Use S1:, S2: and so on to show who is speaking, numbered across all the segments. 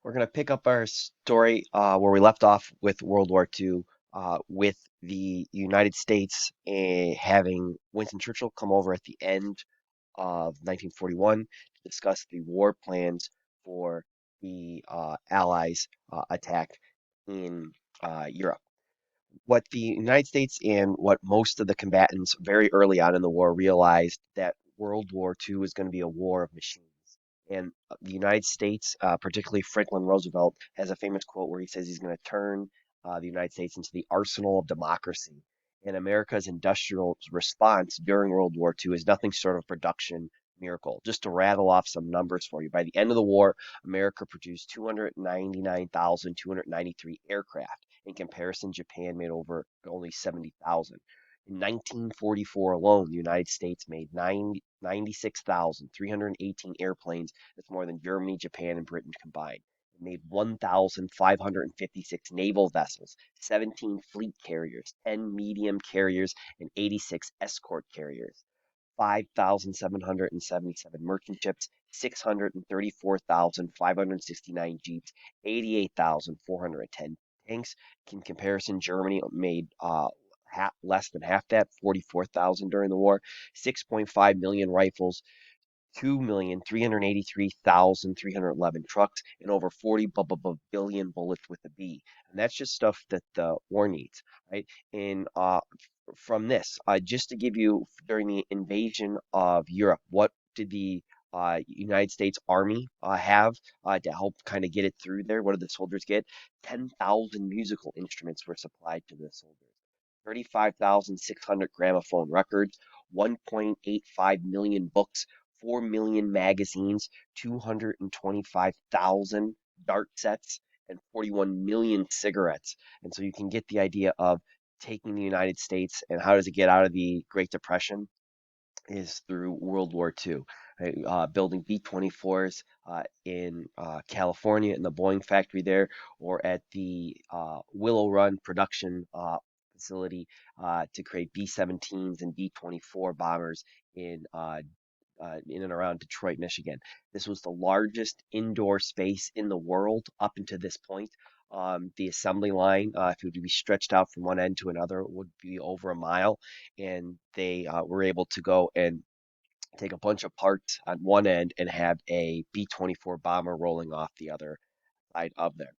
S1: We're going to pick up our story where we left off with World War II, with the United States having Winston Churchill come over at the end of 1941 to discuss the war plans for the Allies' attack in Europe. What the United States and what most of the combatants very early on in the war realized that World War II was going to be a war of machines. And the United States, particularly Franklin Roosevelt, has a famous quote where he says he's going to turn the United States into the arsenal of democracy. And America's industrial response during World War II is nothing short of production miracle. Just to rattle off some numbers for you, by the end of the war, America produced 299,293 aircraft. In comparison, Japan made over only 70,000. In 1944 alone, the United States made 96,318 airplanes. That's more than Germany, Japan, and Britain combined. It made 1,556 naval vessels, 17 fleet carriers, 10 medium carriers, and 86 escort carriers. 5,777 merchant ships, 634,569 jeeps, 88,410 tanks. In comparison, Germany made less than half that, 44,000 during the war, 6.5 million rifles, 2,383,311 trucks, and over 40 billion bullets with a B. And that's just stuff that the war needs, right? And from this, just to give you, during the invasion of Europe, what did the United States Army have to help kind of get it through there? What did the soldiers get? 10,000 musical instruments were supplied to the soldiers. 35,600 gramophone records, 1.85 million books, 4 million magazines, 225,000 dart sets, and 41 million cigarettes. And so you can get the idea of taking the United States and how does it get out of the Great Depression is through World War II. Right? Building B-24s in California in the Boeing factory there, or at the Willow Run production facility to create B-17s and B-24 bombers in and around Detroit, Michigan. This was the largest indoor space in the world up until this point. The assembly line, if it would be stretched out from one end to another, would be over a mile, and they were able to go and take a bunch of parts on one end and have a B-24 bomber rolling off the other side of there.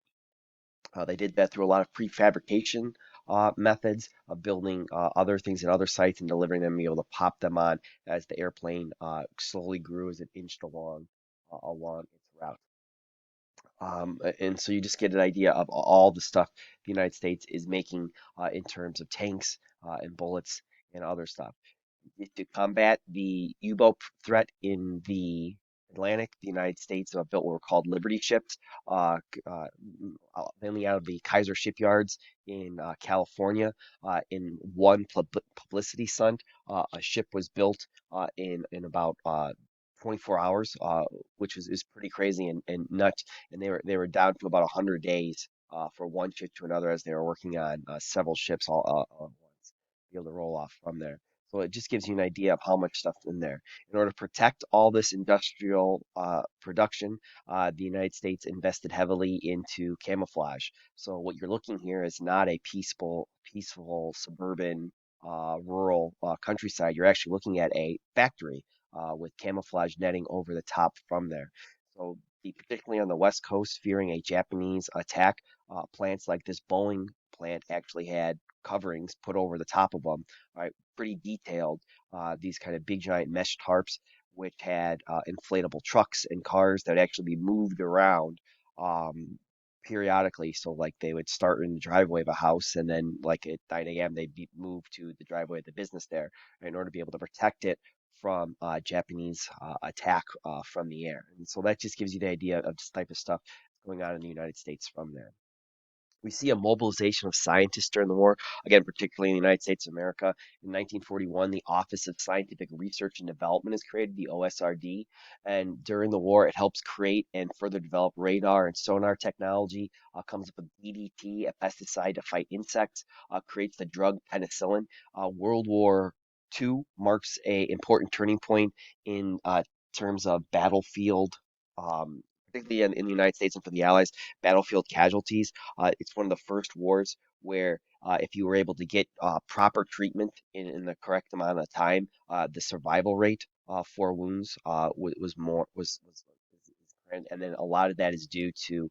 S1: They did that through a lot of prefabrication methods of building other things at other sites and delivering them, be able to pop them on as the airplane slowly grew as it inched along its route. And so you just get an idea of all the stuff the United States is making in terms of tanks and bullets and other stuff. To combat the U-boat threat in the Atlantic, the United States built what were called Liberty ships, mainly out of the Kaiser shipyards in California. In one publicity stunt, a ship was built in about 24 hours, which is pretty crazy and nuts. And they were down to about 100 days for one ship to another as they were working on several ships all at once, to be able to roll off from there. So it just gives you an idea of how much stuff's in there. In order to protect all this industrial production, the United States invested heavily into camouflage. So what you're looking here is not a peaceful suburban, rural countryside. You're actually looking at a factory with camouflage netting over the top from there. So particularly on the West Coast, fearing a Japanese attack, plants like this Boeing plant actually had coverings put over the top of them, right? Pretty detailed. These kind of big giant mesh tarps, which had inflatable trucks and cars that would actually be moved around periodically. So, like, they would start in the driveway of a house, and then, like, at 9 a.m., they'd be moved to the driveway of the business there in order to be able to protect it from Japanese attack from the air. And so that just gives you the idea of this type of stuff going on in the United States from there. We see a mobilization of scientists during the war, again, particularly in the United States of America. In 1941, the Office of Scientific Research and Development is created, the OSRD. And during the war, it helps create and further develop radar and sonar technology, comes up with DDT, a pesticide to fight insects, creates the drug penicillin. World War II marks a important turning point in terms of battlefield particularly in the United States and for the Allies, battlefield casualties. It's one of the first wars where if you were able to get proper treatment in the correct amount of time, the survival rate for wounds was more and then a lot of that is due to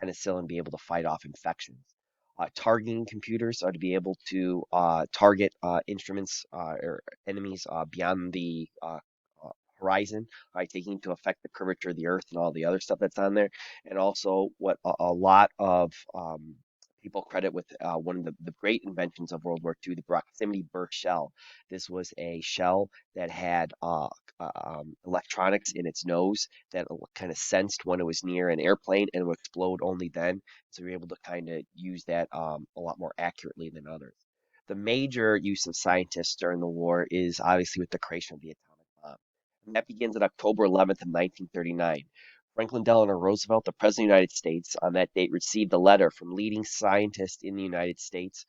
S1: penicillin being able to fight off infections. Targeting computers are to be able to target instruments or enemies beyond the horizon, right, taking into effect the curvature of the Earth and all the other stuff that's on there. And also, what a lot of people credit with one of the great inventions of World War II, the proximity burst shell. This was a shell that had electronics in its nose that kind of sensed when it was near an airplane and would explode only then. So you're able to kind of use that a lot more accurately than others. The major use of scientists during the war is obviously with the creation of the atomic bomb. And that begins on October 11th of 1939. Franklin Delano Roosevelt, the President of the United States, on that date received a letter from leading scientists in the United States,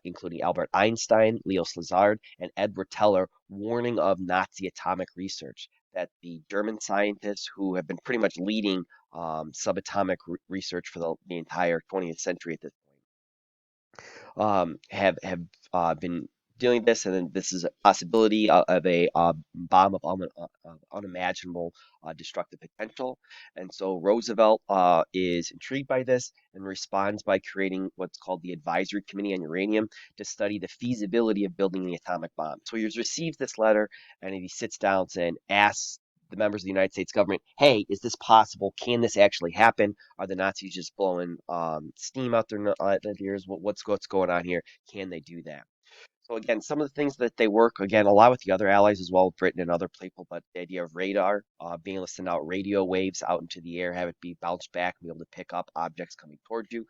S1: including Albert Einstein, Leo Szilard, and Edward Teller, warning of Nazi atomic research. That the German scientists who have been pretty much leading subatomic research for the entire 20th century at this have been dealing with this, and then this is a possibility of a bomb of unimaginable destructive potential. And so Roosevelt is intrigued by this and responds by creating what's called the Advisory Committee on Uranium to study the feasibility of building the atomic bomb. So he receives this letter, and he sits down and asks the members of the United States government, "Hey, is this possible? Can this actually happen? Are the Nazis just blowing steam out their ears? What's going on here? Can they do that?" So again, some of the things that they work again a lot with the other allies as well, Britain and other people, but the idea of radar, being able to send out radio waves out into the air, have it be bounced back, and be able to pick up objects coming towards you.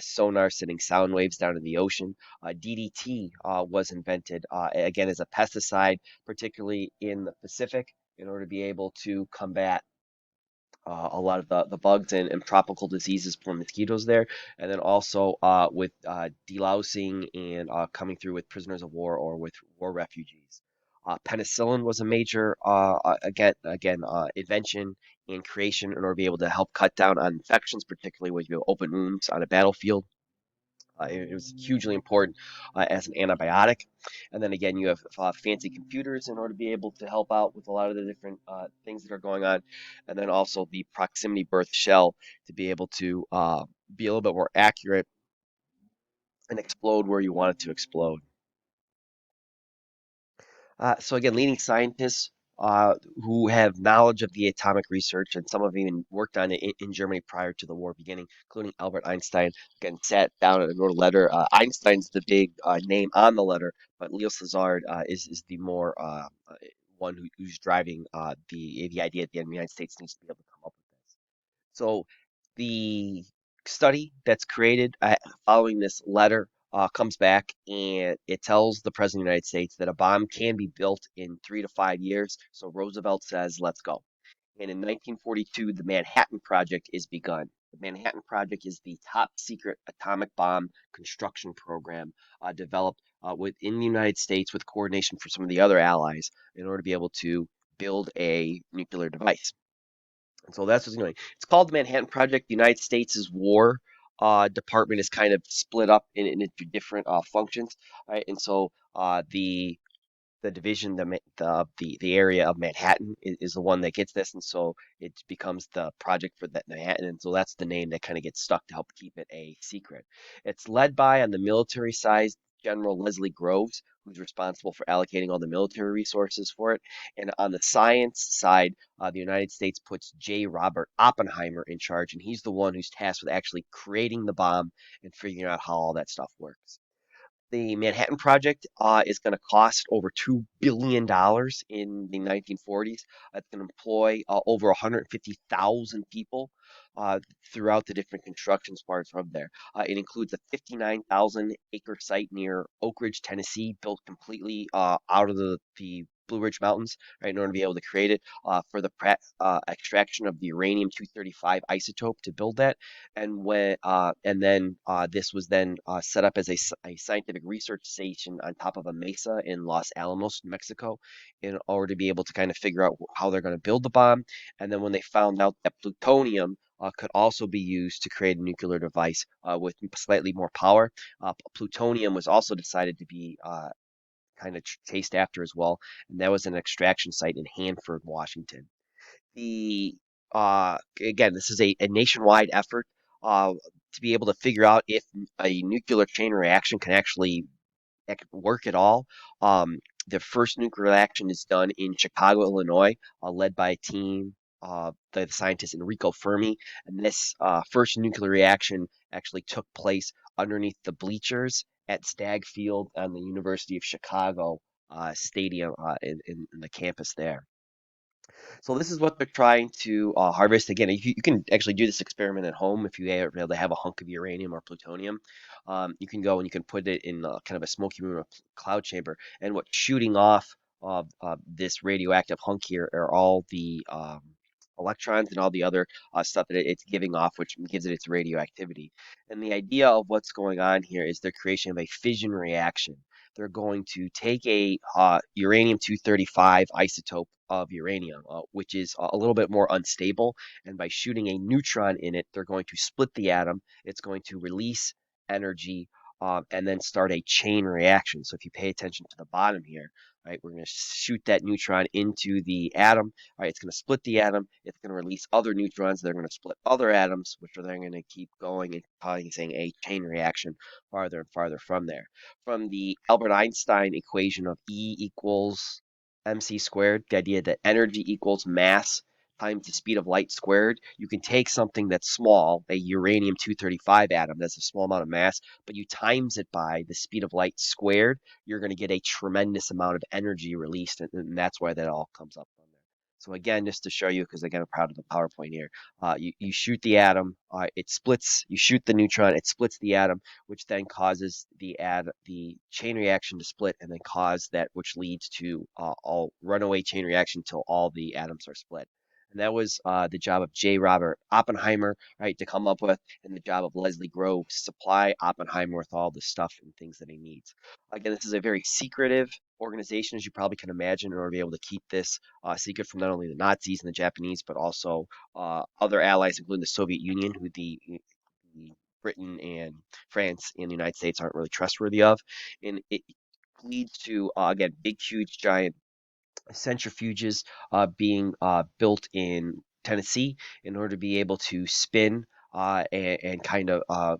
S1: Sonar, sending sound waves down in the ocean. DDT was invented again as a pesticide, particularly in the Pacific, in order to be able to combat a lot of the bugs and tropical diseases for mosquitoes there, and then also with delousing and coming through with prisoners of war or with war refugees. Penicillin was a major invention and creation in order to be able to help cut down on infections, particularly when you have open wounds on a battlefield. It was hugely important as an antibiotic. And then again, you have fancy computers in order to be able to help out with a lot of the different things that are going on. And then also the proximity birth shell to be able to be a little bit more accurate and explode where you want it to explode. So again, leading scientists who have knowledge of the atomic research, and some have even worked on it in Germany prior to the war beginning, including Albert Einstein. Again, sat down and wrote a letter. Einstein's the big name on the letter, but Leo Szilard is the more one who's driving the idea that the United States needs to be able to come up with this. So the study that's created following this letter comes back and it tells the President of the United States that a bomb can be built in 3 to 5 years. So Roosevelt says, let's go. And in 1942, the Manhattan Project is begun. The Manhattan Project is the top secret atomic bomb construction program developed within the United States with coordination for some of the other allies in order to be able to build a nuclear device. And so that's what's going. It's called the Manhattan Project. The United States' War Department is kind of split up into different functions, right? And so the division, the area of Manhattan is the one that gets this, and so it becomes the project for that Manhattan, and so that's the name that kind of gets stuck to help keep it a secret. It's led by on the military side General Leslie Groves, who's responsible for allocating all the military resources for it, and on the science side, the United States puts J. Robert Oppenheimer in charge, and he's the one who's tasked with actually creating the bomb and figuring out how all that stuff works. The Manhattan Project is going to cost over $2 billion in the 1940s. It's going to employ over 150,000 people throughout the different construction parts of there. It includes a 59,000 acre site near Oak Ridge, Tennessee, built completely out of the Blue Ridge Mountains, right, in order to be able to create it for the extraction of the uranium-235 isotope to build that. And then this was then set up as a scientific research station on top of a mesa in Los Alamos, New Mexico, in order to be able to kind of figure out how they're going to build the bomb. And then when they found out that plutonium could also be used to create a nuclear device with slightly more power, plutonium was also decided to be kind of chased after as well, and that was an extraction site in Hanford, Washington. The Again, this is a nationwide effort uh, to be able to figure out if a nuclear chain reaction can actually work at all. Um, the first nuclear reaction is done in Chicago, Illinois, led by a team, the scientist Enrico Fermi. And this first nuclear reaction actually took place underneath the bleachers at Stagg Field on the University of Chicago stadium in the campus there. So this is what they're trying to harvest. Again, you can actually do this experiment at home if you are able to have a hunk of uranium or plutonium. You can go and you can put it in kind of a smoky room or cloud chamber. And what's shooting off of this radioactive hunk here are all the electrons and all the other stuff that it's giving off, which gives it its radioactivity. And the idea of what's going on here is the creation of a fission reaction. They're going to take a uranium-235 isotope of uranium, which is a little bit more unstable. And by shooting a neutron in it, they're going to split the atom. It's going to release energy and then start a chain reaction. So if you pay attention to the bottom here, right, we're going to shoot that neutron into the atom. Right, it's going to split the atom. It's going to release other neutrons. They're going to split other atoms, which are then going to keep going and causing a chain reaction farther and farther from there. From the Albert Einstein equation of E equals mc squared, the idea that energy equals mass times the speed of light squared. You can take something that's small, a uranium-235 atom, that's a small amount of mass, but you times it by the speed of light squared, you're going to get a tremendous amount of energy released, and that's why that all comes up from there. So again, just to show you, because again, I'm proud of the PowerPoint here, you shoot the atom, it splits, you shoot the neutron, it splits the atom, which then causes the chain reaction to split and then cause that which leads to all runaway chain reaction until all the atoms are split. And that was the job of J. Robert Oppenheimer, right, to come up with, and the job of Leslie Groves to supply Oppenheimer with all the stuff and things that he needs. Again, this is a very secretive organization, as you probably can imagine, in order to be able to keep this secret from not only the Nazis and the Japanese, but also other allies, including the Soviet Union, who the Britain and France and the United States aren't really trustworthy of. And it leads to, again, big, huge, giant centrifuges being built in Tennessee in order to be able to spin and kind of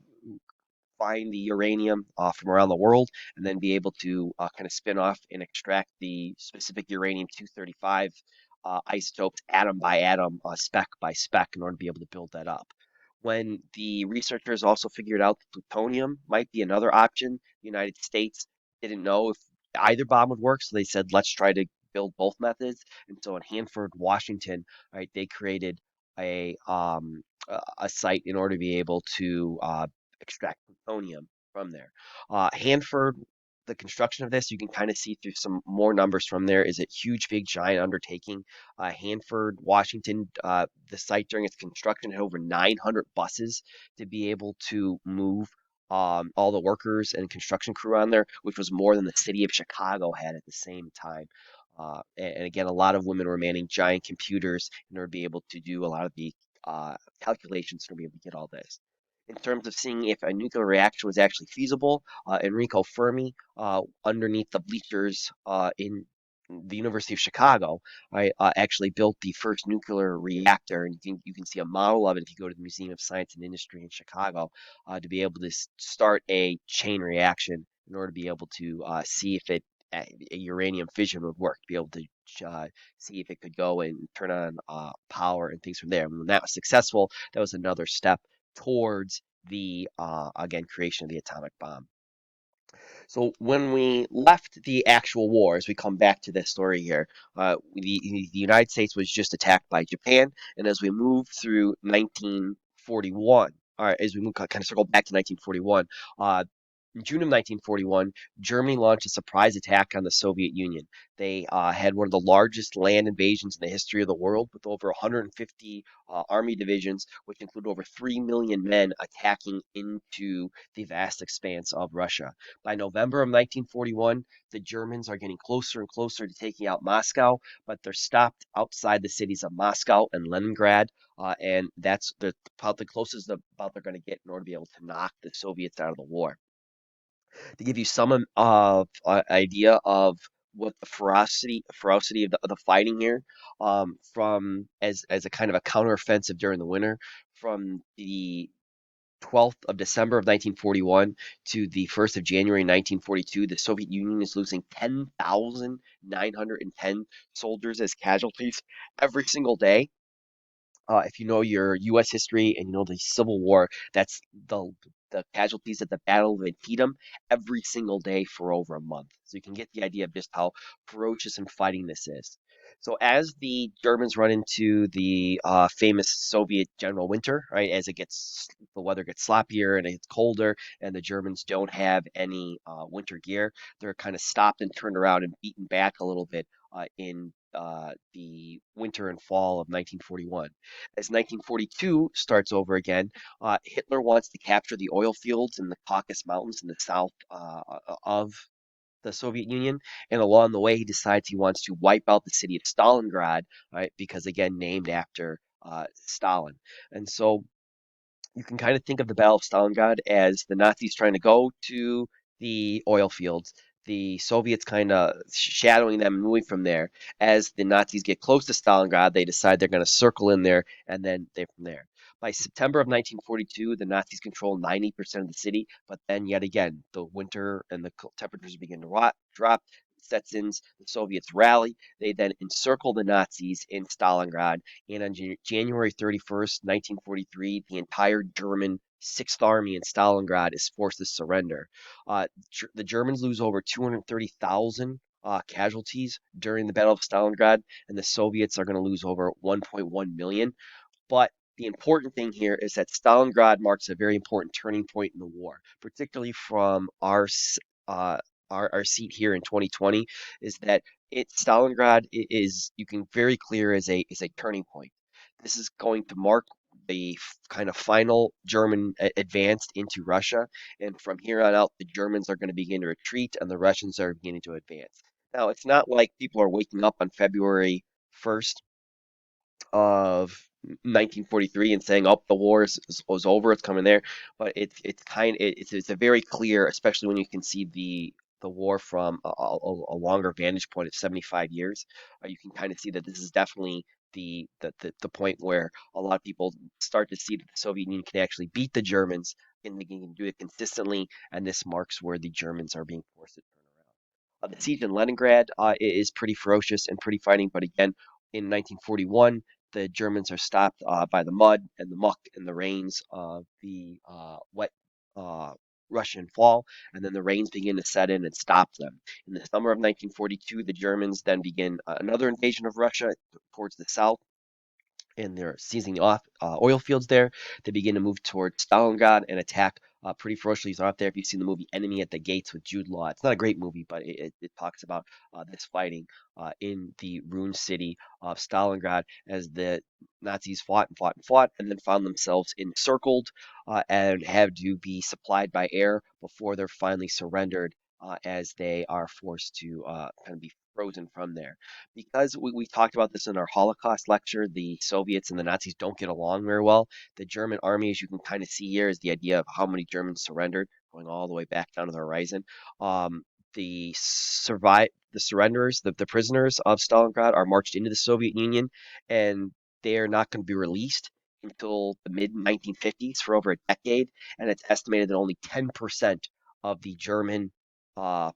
S1: find the uranium from around the world and then be able to kind of spin off and extract the specific uranium-235 isotopes atom by atom, spec by spec in order to be able to build that up. When the researchers also figured out that plutonium might be another option, the United States didn't know if either bomb would work, so they said, let's try to build both methods. And so in Hanford, Washington, right, they created a site in order to be able to extract plutonium from there. Hanford, the construction of this, you can kind of see through some more numbers from there, is a huge, big, giant undertaking. Hanford, Washington, the site during its construction had over 900 buses to be able to move all the workers and construction crew on there, which was more than the city of Chicago had at the same time. And again, a lot of women were manning giant computers in order to be able to do a lot of the calculations to be able to get all this. In terms of seeing if a nuclear reaction was actually feasible, Enrico Fermi, underneath the bleachers in the University of Chicago, right, actually built the first nuclear reactor, and you can see a model of it if you go to the Museum of Science and Industry in Chicago to be able to start a chain reaction in order to be able to see if a uranium fission would work, to be able to see if it could go and turn on power and things from there. And when that was successful, that was another step towards the again creation of the atomic bomb. So when we left the actual war, as we come back to this story here, the United States was just attacked by Japan, and as we move through 1941, or as we move kind of circle back to 1941, In June of 1941, Germany launched a surprise attack on the Soviet Union. They had one of the largest land invasions in the history of the world, with over 150 army divisions, which include over 3 million men attacking into the vast expanse of Russia. By November of 1941, the Germans are getting closer and closer to taking out Moscow, but they're stopped outside the cities of Moscow and Leningrad, and that's about the closest about they're going to get in order to be able to knock the Soviets out of the war. To give you some idea of what the ferocity of the fighting here, from as a kind of a counteroffensive during the winter, from the 12th of December of 1941 to the 1st of January 1942, the Soviet Union is losing 10,910 soldiers as casualties every single day. If you know your U.S. history and you know the Civil War, that's the casualties at the Battle of Antietam every single day for over a month. So you can get the idea of just how ferocious and fighting this is. So as the Germans run into the famous Soviet general winter, right, as the weather gets sloppier and it's colder, and the Germans don't have any winter gear, they're kind of stopped and turned around and beaten back a little bit in the winter and fall of 1941. As 1942 starts over again, Hitler wants to capture the oil fields in the Caucasus Mountains in the south of the Soviet Union, and along the way, he decides he wants to wipe out the city of Stalingrad, right? Because again, named after Stalin. And so you can kind of think of the Battle of Stalingrad as the Nazis trying to go to the oil fields, the Soviets kind of shadowing them and moving from there. As the Nazis get close to Stalingrad, they decide they're going to circle in there, and then they're from there. By September of 1942, the Nazis control 90% of the city, but then yet again, the winter and the temperatures begin to drop. Sets in, the Soviets rally. They then encircle the Nazis in Stalingrad, and on January 31st, 1943, the entire German Sixth Army in Stalingrad is forced to surrender. The Germans lose over 230,000 casualties during the Battle of Stalingrad, and the Soviets are going to lose over 1.1 million. But the important thing here is that Stalingrad marks a very important turning point in the war, particularly from uh, our seat here in 2020, is that Stalingrad is you can very clear as a turning point. This is going to mark the kind of final German advance into Russia, and from here on out, the Germans are going to begin to retreat, and the Russians are beginning to advance. Now, it's not like people are waking up on February 1st of 1943 and saying, "Oh, the war was over, it's coming there." But it's a very clear, especially when you can see the war from a longer vantage point of 75 years. You can kind of see that this is definitely the point where a lot of people start to see that the Soviet Union can actually beat the Germans and they can do it consistently, and this marks where the Germans are being forced to turn around. The siege in Leningrad is pretty ferocious and pretty fighting, but again, in 1941, the Germans are stopped by the mud and the muck and the rains of the wet uh, Russian fall, and then the rains begin to set in and stop them. In the summer of 1942, the Germans then begin another invasion of Russia towards the south, and they're seizing off oil fields there. They begin to move towards Stalingrad and attack pretty ferociously. So out there, if you've seen the movie Enemy at the Gates with Jude Law, it's not a great movie, but it talks about this fighting in the ruined city of Stalingrad as the Nazis fought and fought and fought, and then found themselves encircled and had to be supplied by air before they're finally surrendered as they are forced to kind of be frozen from there. Because we talked about this in our Holocaust lecture, the Soviets and the Nazis don't get along very well. The German army, as you can kind of see here, is the idea of how many Germans surrendered, going all the way back down to the horizon. Um, the surrenderers, the prisoners of Stalingrad are marched into the Soviet Union, and they are not going to be released until the mid 1950s for over a decade. And it's estimated that only 10% of the German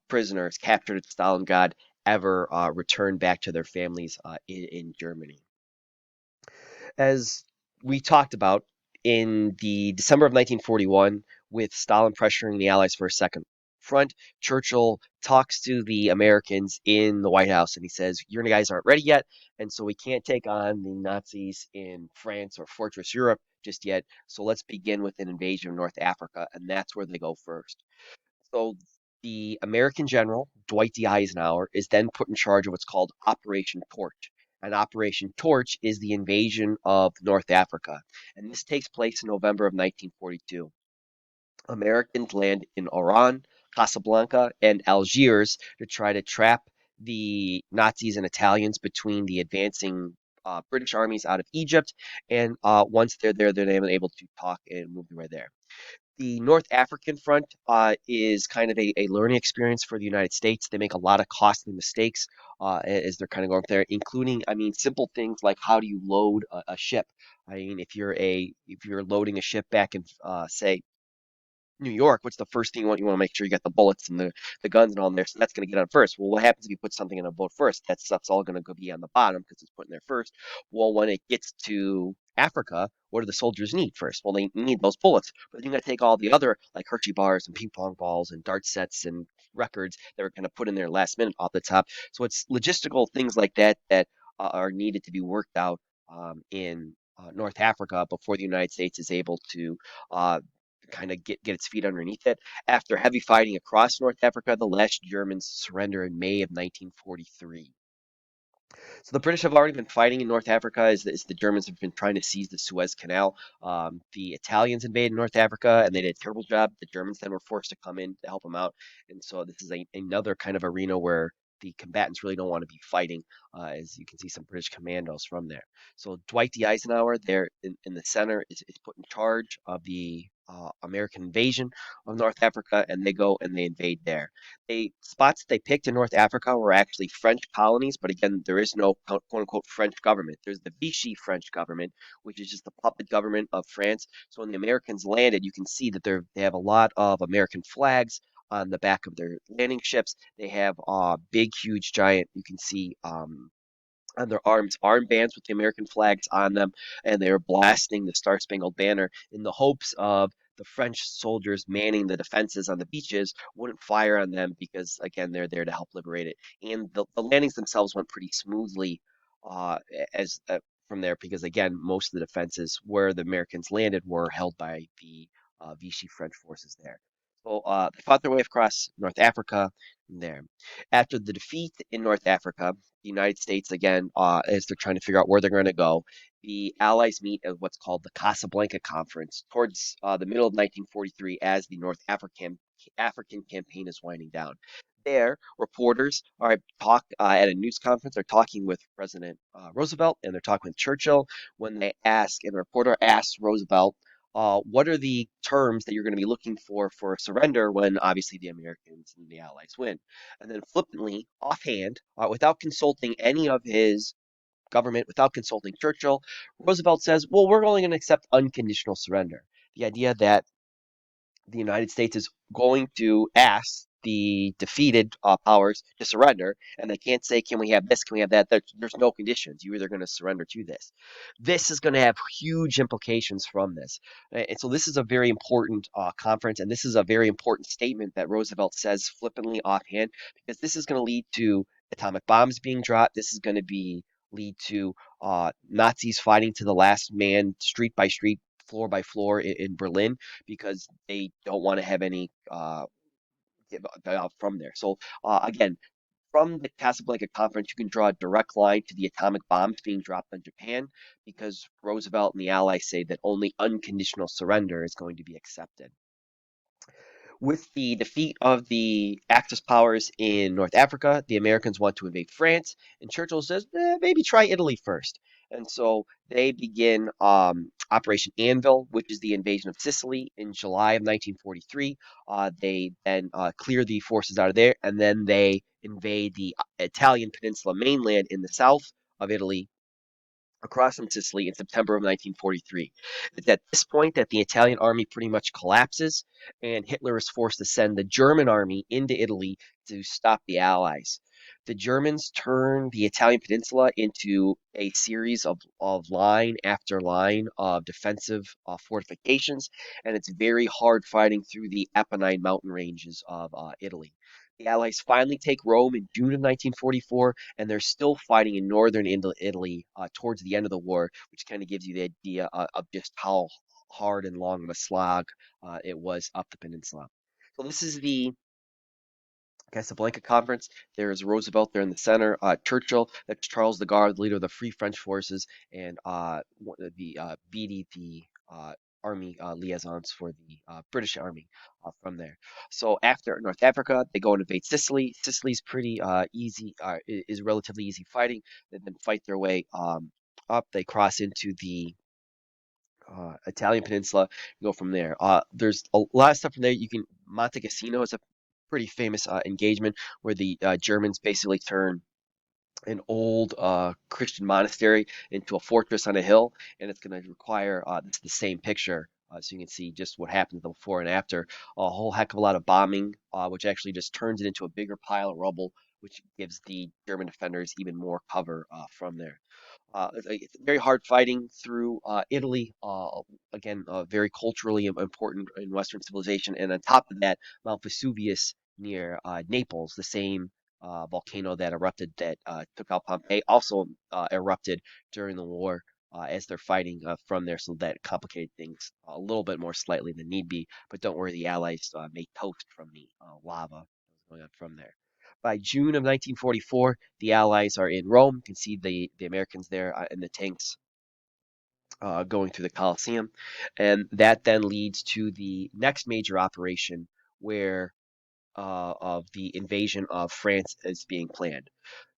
S1: prisoners captured at Stalingrad ever return back to their families in Germany. As we talked about in the December of 1941, with Stalin pressuring the Allies for a second front, Churchill talks to the Americans in the White House and he says, "Your guys aren't ready yet, and so we can't take on the Nazis in France or Fortress Europe just yet. So let's begin with an invasion of North Africa," and that's where they go first. So the American general, Dwight D. Eisenhower, is then put in charge of what's called Operation Torch. And Operation Torch is the invasion of North Africa. And this takes place in November of 1942. Americans land in Oran, Casablanca, and Algiers to try to trap the Nazis and Italians between the advancing British armies out of Egypt. And once they're there, they're able to talk and move their way there. The North African front is kind of a learning experience for the United States. They make a lot of costly mistakes as they're kind of going up there, including, I mean, simple things like how do you load a ship? I mean, if you're loading a ship back in say New York, what's the first thing you want? You want to make sure you got the bullets and the guns and all in there. So that's going to get on first. Well, what happens if you put something in a boat first? That stuff's all going to go be on the bottom because it's put in there first. Well, when it gets to Africa, what do the soldiers need first? Well, they need those bullets. But then you got to take all the other like Hershey bars and ping pong balls and dart sets and records that are going to put in there last minute off the top. So it's logistical things like that that are needed to be worked out in North Africa before the United States is able to uh, kind of get its feet underneath it. After heavy fighting across North Africa, the last Germans surrender in May of 1943. So the British have already been fighting in North Africa as the Germans have been trying to seize the Suez Canal. The Italians invaded North Africa and they did a terrible job. The Germans then were forced to come in to help them out. And so this is another kind of arena where the combatants really don't want to be fighting, as you can see some British commandos from there. So Dwight D. Eisenhower there in the center is put in charge of the American invasion of North Africa, and they go and they invade there. They spots that they picked in North Africa were actually French colonies, but again, there is no quote unquote French government. There's the Vichy French government, which is just the puppet government of France. So when the Americans landed, you can see that they have a lot of American flags on the back of their landing ships. They have big, huge, giant. You can see on their arms armbands with the American flags on them, and they were blasting the Star Spangled Banner in the hopes of the French soldiers manning the defenses on the beaches wouldn't fire on them because, again, they're there to help liberate it. And the landings themselves went pretty smoothly as from there because, again, most of the defenses where the Americans landed were held by the Vichy French forces there. So they fought their way across North Africa there. After the defeat in North Africa, the United States again, as they're trying to figure out where they're going to go. The Allies meet at what's called the Casablanca Conference towards the middle of 1943 as the North African campaign is winding down. There, reporters are talk at a news conference. They're talking with President Roosevelt and they're talking with Churchill when they ask, and the reporter asks Roosevelt, what are the terms that you're going to be looking for surrender when obviously the Americans and the Allies win? And then flippantly, offhand, without consulting any of his government, without consulting Churchill, Roosevelt says, well, we're only going to accept unconditional surrender. The idea that the United States is going to ask the defeated powers to surrender, and they can't say, "Can we have this? Can we have that?" There's no conditions. You're either going to surrender to this. This is going to have huge implications from this, and so this is a very important conference, and this is a very important statement that Roosevelt says flippantly offhand, because this is going to lead to atomic bombs being dropped. This is going to be lead to Nazis fighting to the last man, street by street, floor by floor in Berlin because they don't want to have any from there. So again, from the Casablanca conference, you can draw a direct line to the atomic bombs being dropped on Japan because Roosevelt and the Allies say that only unconditional surrender is going to be accepted. With the defeat of the Axis powers in North Africa, the Americans want to invade France, and Churchill says, maybe try Italy first. And so they begin Operation Anvil, which is the invasion of Sicily in July of 1943. They then clear the forces out of there, and then they invade the Italian peninsula mainland in the south of Italy across from Sicily in September of 1943. It's at this point that the Italian army pretty much collapses, and Hitler is forced to send the German army into Italy to stop the Allies. The Germans turn the Italian peninsula into a series of line after line of defensive fortifications, and it's very hard fighting through the Apennine mountain ranges of Italy. The Allies finally take Rome in June of 1944, and they're still fighting in northern Italy towards the end of the war, which kind of gives you the idea of just how hard and long of a slog it was up the peninsula. So this is the Casablanca Conference. There's Roosevelt there in the center. Churchill, that's Charles de Gaulle, the leader of the Free French forces, and the Beatty, the army liaisons for the British Army from there. So after North Africa, they go and invade Sicily. Sicily's pretty easy, is relatively easy fighting. They then fight their way up. They cross into the Italian peninsula, go from there. There's a lot of stuff from there. You can Monte Cassino is a pretty famous engagement where the Germans basically turn an old Christian monastery into a fortress on a hill, and it's going to require it's the same picture. So you can see just what happens before and after. A whole heck of a lot of bombing, which actually just turns it into a bigger pile of rubble, which gives the German defenders even more cover from there. It's very hard fighting through Italy. Again, very culturally important in Western civilization. And on top of that, Mount Vesuvius near Naples, the same volcano that erupted that took out Pompeii, also erupted during the war as they're fighting from there. So that complicated things a little bit more slightly than need be. But don't worry, the Allies made toast from the lava that was going on from there. By June of 1944, the Allies are in Rome. You can see the Americans there in the tanks going through the Colosseum. And that then leads to the next major operation where of the invasion of France is being planned.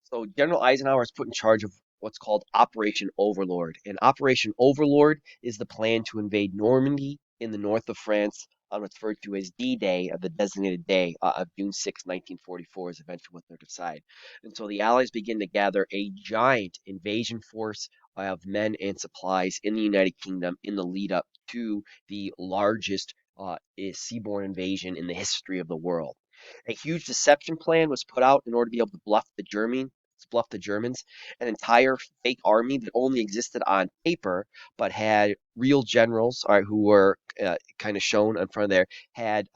S1: So General Eisenhower is put in charge of what's called Operation Overlord. And Operation Overlord is the plan to invade Normandy in the north of France on what's referred to as D-Day, the designated day of June 6, 1944, is eventually what they're decided. And so the Allies begin to gather a giant invasion force of men and supplies in the United Kingdom in the lead up to the largest seaborne invasion in the history of the world. A huge deception plan was put out in order to be able to bluff the Germans. An entire fake army that only existed on paper, but had real generals, all right, who were kind of shown in front of there, had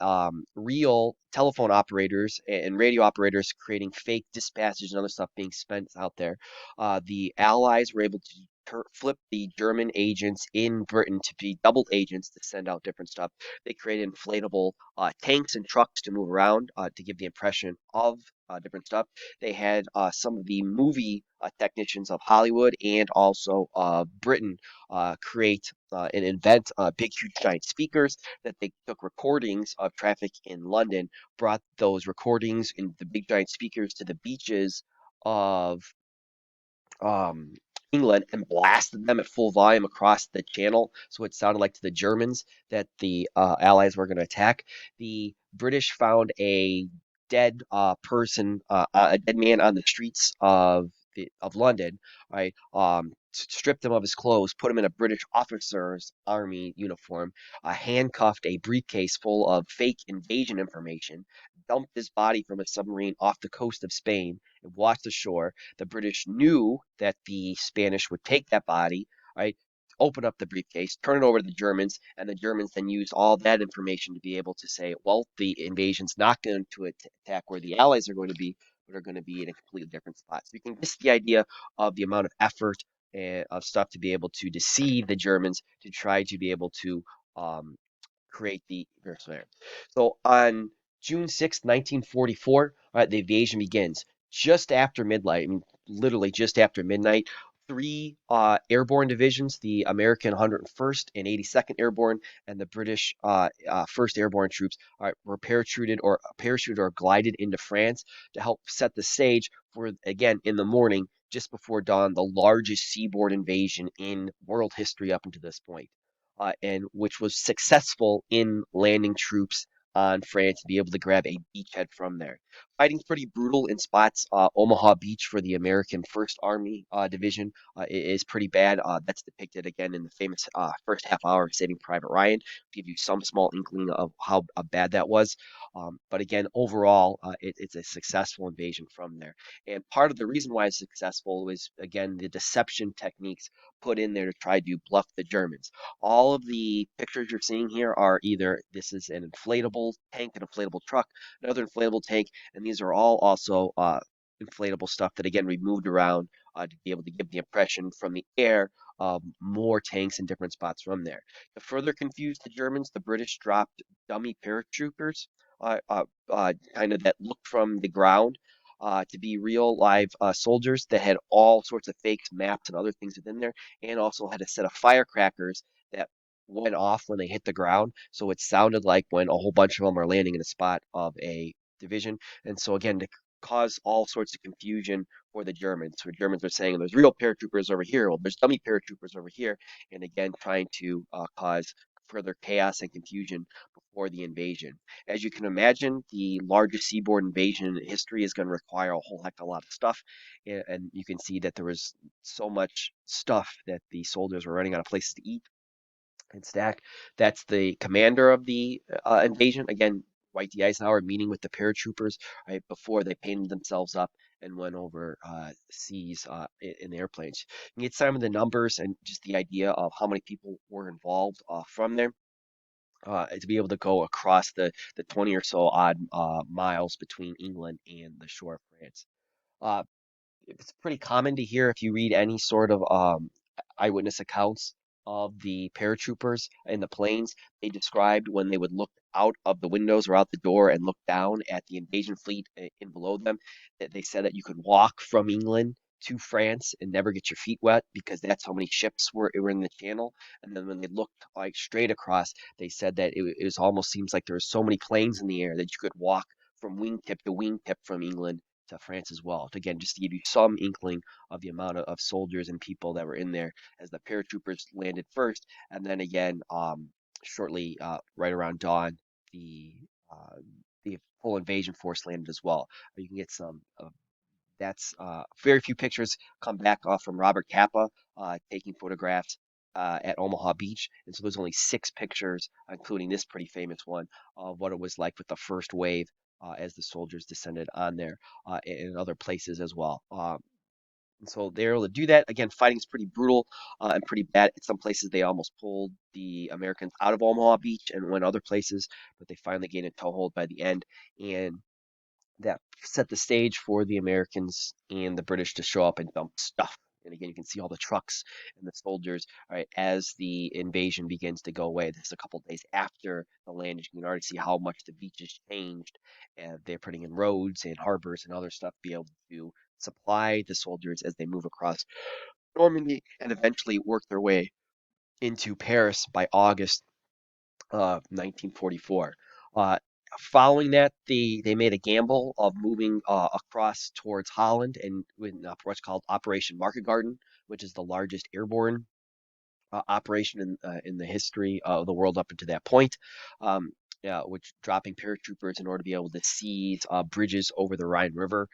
S1: real telephone operators and radio operators creating fake dispatches and other stuff being spent out there. The Allies were able to flip the German agents in Britain to be double agents to send out different stuff. They created inflatable tanks and trucks to move around to give the impression of different stuff. They had some of the movie technicians of Hollywood and also Britain create and invent big, huge, giant speakers that they took recordings of traffic in London, brought those recordings in the big, giant speakers to the beaches of um, England and blasted them at full volume across the channel. So it sounded like to the Germans that the Allies were going to attack. The British found a dead a dead man on the streets of London. Right, stripped him of his clothes, put him in a British officer's army uniform, handcuffed a briefcase full of fake invasion information, dumped his body from a submarine off the coast of Spain, and washed ashore. The British knew that the Spanish would take that body, right? Open up the briefcase, turn it over to the Germans, and the Germans then use all that information to be able to say, well, the invasion's not going to attack where the Allies are going to be, but are going to be in a completely different spot. So you can get the idea of the amount of effort and of stuff to be able to deceive the Germans to try to be able to um, create the Versailles. So on June 6th, 1944, the invasion begins. Just after midnight, I mean, literally just after midnight, three airborne divisions, the American 101st and 82nd Airborne, and the British 1st Airborne troops were parachuted or glided into France to help set the stage for, again, in the morning, just before dawn, the largest seaboard invasion in world history up until this point and which was successful in landing troops on France to be able to grab a beachhead from there. Fighting's pretty brutal in spots. Omaha Beach for the American First Army Division is pretty bad. That's depicted again in the famous first half hour of Saving Private Ryan. Give you some small inkling of how bad that was. But again, overall, it's a successful invasion from there. And part of the reason why it's successful is, again, the deception techniques put in there to try to bluff the Germans. All of the pictures you're seeing here are either this is an inflatable tank, an inflatable truck, another inflatable tank, and these are all also inflatable stuff that again we moved around to be able to give the impression from the air of more tanks in different spots from there. To further confuse the Germans, the British dropped dummy paratroopers kind of that looked from the ground to be real live soldiers that had all sorts of fakes, maps, and other things within there, and also had a set of firecrackers that went off when they hit the ground. So it sounded like when a whole bunch of them are landing in a spot of a division. And so again, to cause all sorts of confusion for the Germans. So the Germans are saying there's real paratroopers over here. Well, there's dummy paratroopers over here. And again, trying to cause further chaos and confusion before the invasion. As you can imagine, the largest seaboard invasion in history is going to require a whole heck of a lot of stuff. And you can see that there was so much stuff that the soldiers were running out of places to eat and stack. That's the commander of the invasion. Again, Dwight D. Eisenhower meeting with the paratroopers right before they painted themselves up and went over seas in the airplanes. You can get some of the numbers and just the idea of how many people were involved from there. To be able to go across the 20 or so odd miles between England and the shore of France. Uh, it's pretty common to hear if you read any sort of eyewitness accounts of the paratroopers in the planes. They described when they would look out of the windows or out the door and look down at the invasion fleet in below them, that they said that you could walk from England to France and never get your feet wet because that's how many ships were in the channel. And then when they looked like straight across, they said that it was almost seems like there were so many planes in the air that you could walk from wingtip to wingtip from England to France as well. Again, just to give you some inkling of the amount of soldiers and people that were in there as the paratroopers landed first, and then again, shortly right around dawn, the uh, the full invasion force landed as well. You can get some. That's very few pictures come back off from Robert Capa taking photographs at Omaha Beach, and so there's only 6 pictures, including this pretty famous one, of what it was like with the first wave as the soldiers descended on there in other places as well. And so they're able to do that. Again, fighting is pretty brutal and pretty bad. In some places, they almost pulled the Americans out of Omaha Beach and went other places, but they finally gained a toehold by the end. And that set the stage for the Americans and the British to show up and dump stuff. And again, you can see all the trucks and the soldiers, all right, as the invasion begins to go away. This is a couple of days after the landing. You can already see how much the beach has changed. And they're putting in roads and harbors and other stuff to be able to supply the soldiers as they move across Normandy and eventually work their way into Paris by August 1944. Uh, Following that, they made a gamble of moving across towards Holland and in what's called Operation Market Garden, which is the largest airborne operation in the history of the world up until that point. Yeah, which dropping paratroopers in order to be able to seize bridges over the Rhine River,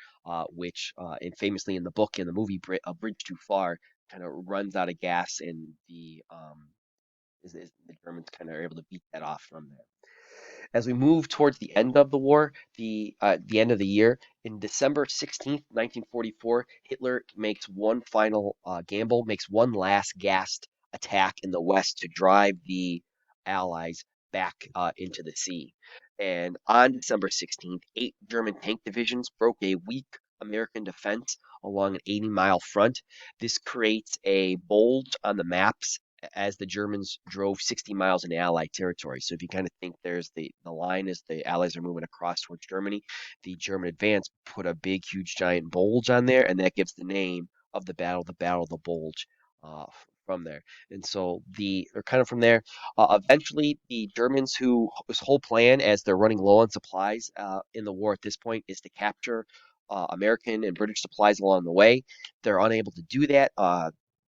S1: which, and famously in the book and the movie, A Bridge Too Far kind of runs out of gas, and the Germans kind of are able to beat that off from there. As we move towards the end of the war, the end of the year, in December 16th, 1944, Hitler makes one final gamble, makes one last gassed attack in the west to drive the Allies back into the sea. And on December 16th, 8 German tank divisions broke a weak American defense along an 80-mile front. This creates a bulge on the maps as the Germans drove 60 miles in Allied territory. So if you kind of think there's the line as the Allies are moving across towards Germany, the German advance put a big, huge, giant bulge on there, and that gives the name of the Battle of the Bulge from there. And so they're kind of from there. Eventually, the Germans, whose whole plan, as they're running low on supplies in the war at this point, is to capture American and British supplies along the way. They're unable to do that.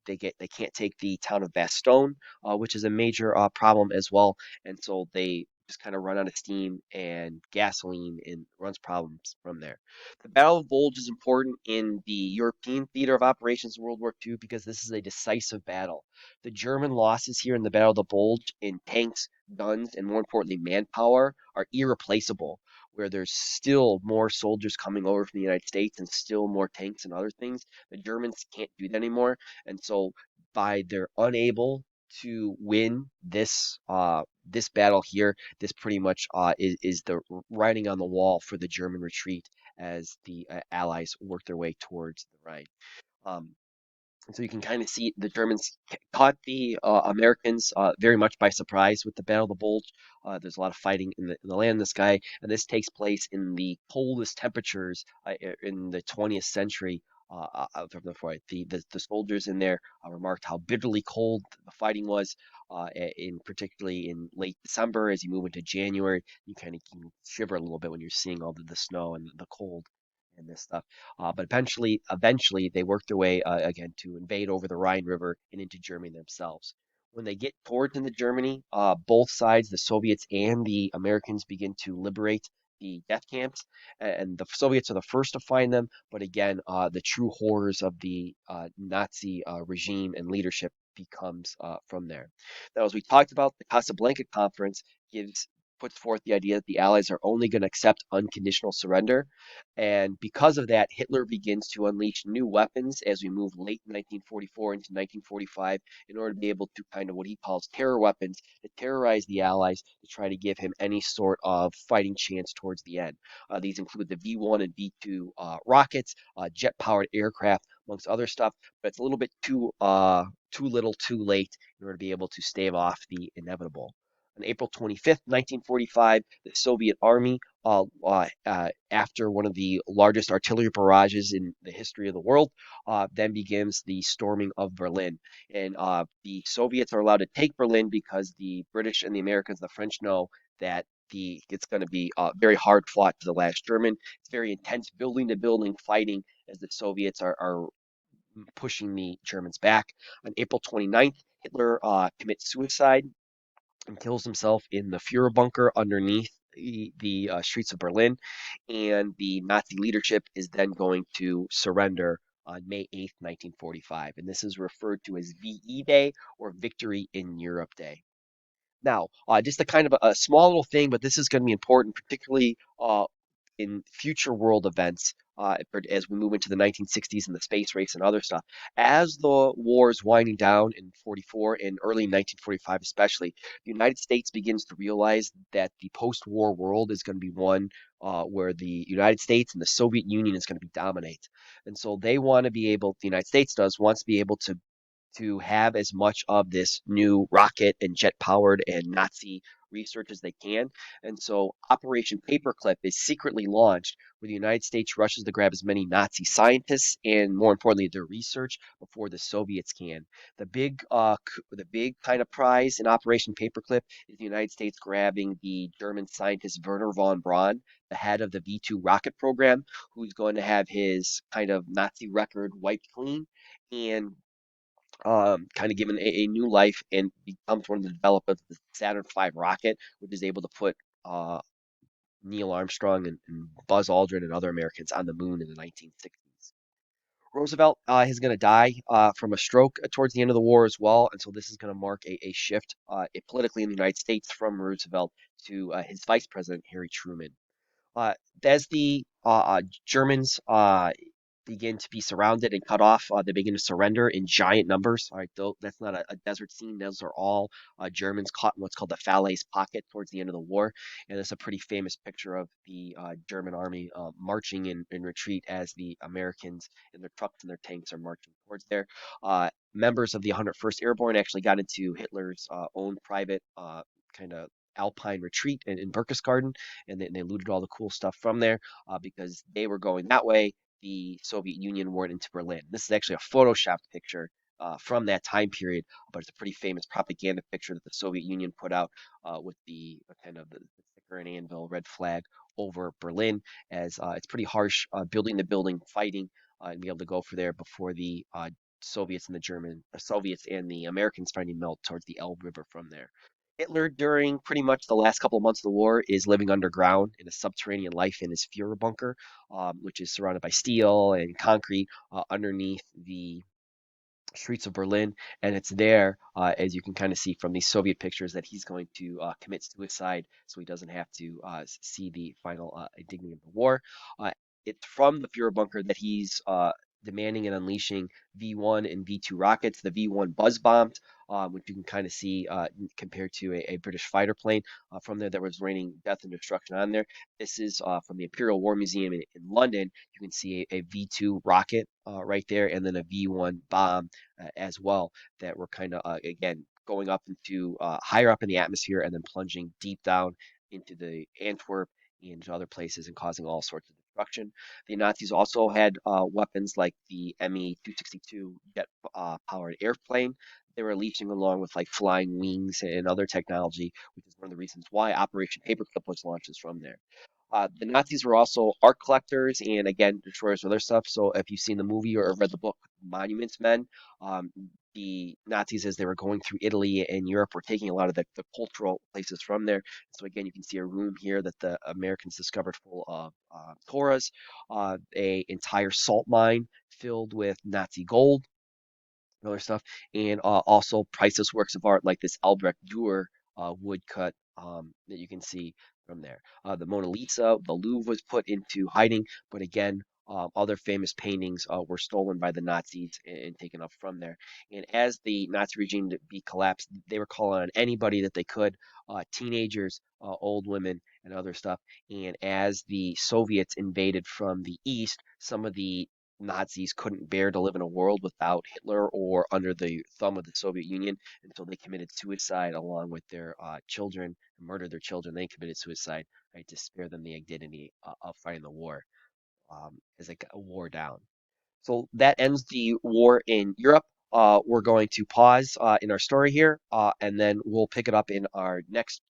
S1: They can't take the town of Bastogne, which is a major problem as well, and so they just kind of run out of steam and gasoline and runs problems from there. The Battle of Bulge is important in the European theater of operations in World War II because this is a decisive battle. The German losses here in the Battle of the Bulge in tanks, guns, and more importantly, manpower are irreplaceable. Where there's still more soldiers coming over from the United States and still more tanks and other things, the Germans can't do that anymore. And so by they're unable to win this battle here, this pretty much is the writing on the wall for the German retreat as the Allies work their way towards the Rhine. Um, So you can kind of see the Germans caught the Americans very much by surprise with the Battle of the Bulge. There's a lot of fighting in the land in the sky, and this takes place in the coldest temperatures in the 20th century. The soldiers in there remarked how bitterly cold the fighting was, in particularly in late December. As you move into January, you kind of can shiver a little bit when you're seeing all the snow and the cold and this stuff. But eventually, they worked their way again to invade over the Rhine River and into Germany themselves. When they get towards into Germany, both sides, the Soviets and the Americans, begin to liberate the death camps, and the Soviets are the first to find them. But again, the true horrors of the Nazi regime and leadership becomes from there. Now, as we talked about, the Casablanca Conference gives puts forth the idea that the Allies are only going to accept unconditional surrender. And because of that, Hitler begins to unleash new weapons as we move late 1944 into 1945 in order to be able to kind of what he calls terror weapons to terrorize the Allies to try to give him any sort of fighting chance towards the end. These include the V-1 and V-2 rockets, jet-powered aircraft, amongst other stuff, but it's a little bit too little, too late in order to be able to stave off the inevitable. On April 25th, 1945, the Soviet Army after one of the largest artillery barrages in the history of the world, then begins the storming of Berlin. And the Soviets are allowed to take Berlin because the British and the Americans, the French know that it's going to be very hard fought to the last German. It's very intense building to building fighting as the Soviets are pushing the Germans back. On April 29th, Hitler commits suicide and kills himself in the Fuhrer bunker underneath the streets of Berlin. And the Nazi leadership is then going to surrender on May 8th, 1945. And this is referred to as VE Day or Victory in Europe Day. Now, just a kind of a small little thing, but this is going to be important, particularly in future world events as we move into the 1960s and the space race and other stuff. As the war is winding down in 44 and early 1945, especially, the United States begins to realize that the post-war world is going to be one where the United States and the Soviet Union is going to be dominate. And so they want to be able, the United States wants to be able to have as much of this new rocket and jet powered and Nazi research as they can. And so Operation Paperclip is secretly launched where the United States rushes to grab as many Nazi scientists and more importantly their research before the Soviets can. The big kind of prize in Operation Paperclip is the United States grabbing the German scientist Werner von Braun, the head of the V2 rocket program, who's going to have his kind of Nazi record wiped clean and kind of given a new life and becomes one of the developers of the Saturn V rocket, which is able to put uh, Neil Armstrong and Buzz Aldrin and other Americans on the moon in the 1960s. Roosevelt is going to die from a stroke towards the end of the war as well, and so this is going to mark a shift politically in the United States from Roosevelt to his vice president, Harry Truman. Uh, as the Germans begin to be surrounded and cut off, they begin to surrender in giant numbers. All right, though that's not a desert scene. Those are all Germans caught in what's called the Falaise Pocket towards the end of the war, and it's a pretty famous picture of the German army marching in retreat as the Americans in their trucks and their tanks are marching towards there. Members of the 101st Airborne actually got into Hitler's own private kind of Alpine retreat in Berchtesgaden, and they looted all the cool stuff from there because they were going that way. The Soviet Union weren't into Berlin. This is actually a photoshopped picture from that time period, but it's a pretty famous propaganda picture that the Soviet Union put out with the kind of the sticker and anvil red flag over Berlin, as it's pretty harsh building the building, fighting, and be able to go for there before the Soviets and the Americans finally melt towards the Elbe River from there. Hitler, during pretty much the last couple of months of the war, is living underground in a subterranean life in his Führer bunker, which is surrounded by steel and concrete underneath the streets of Berlin. And it's there, as you can kind of see from these Soviet pictures, that he's going to commit suicide so he doesn't have to see the final dignity of the war. Uh, it's from the Führer bunker that he's demanding and unleashing V1 and V2 rockets. The V1 buzz bombed, which you can kind of see compared to a British fighter plane from there that was raining death and destruction on there. This is from the Imperial War Museum in London. You can see a V2 rocket right there, and then a V1 bomb as well that were kind of, again, going up into higher up in the atmosphere and then plunging deep down into the Antwerp and other places and causing all sorts of destruction. The Nazis also had weapons like the Me-262 jet powered airplane. They were leashing along with like flying wings and other technology, which is one of the reasons why Operation Paperclip was launched is from there. The Nazis were also art collectors and again destroyers of other stuff. So if you've seen the movie or read the book Monuments Men, um, the Nazis as they were going through Italy and Europe were taking a lot of the cultural places from there. So again, you can see a room here that the Americans discovered full of Torahs, a entire salt mine filled with Nazi gold and other stuff, and also priceless works of art like this Albrecht Dürer woodcut that you can see from there. The Mona Lisa, the Louvre was put into hiding, but again, other famous paintings were stolen by the Nazis and taken up from there. And as the Nazi regime to be collapsed, they were calling on anybody that they could, teenagers, old women, and other stuff. And as the Soviets invaded from the east, some of the Nazis couldn't bear to live in a world without Hitler or under the thumb of the Soviet Union until they committed suicide along with their children, murdered their children. They committed suicide, right, to spare them the indignity of fighting the war as a war down. So that ends the war in Europe. We're going to pause in our story here, and then we'll pick it up in our next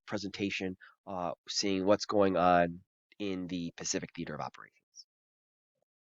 S1: presentation, seeing what's going on in the Pacific Theater of Operations.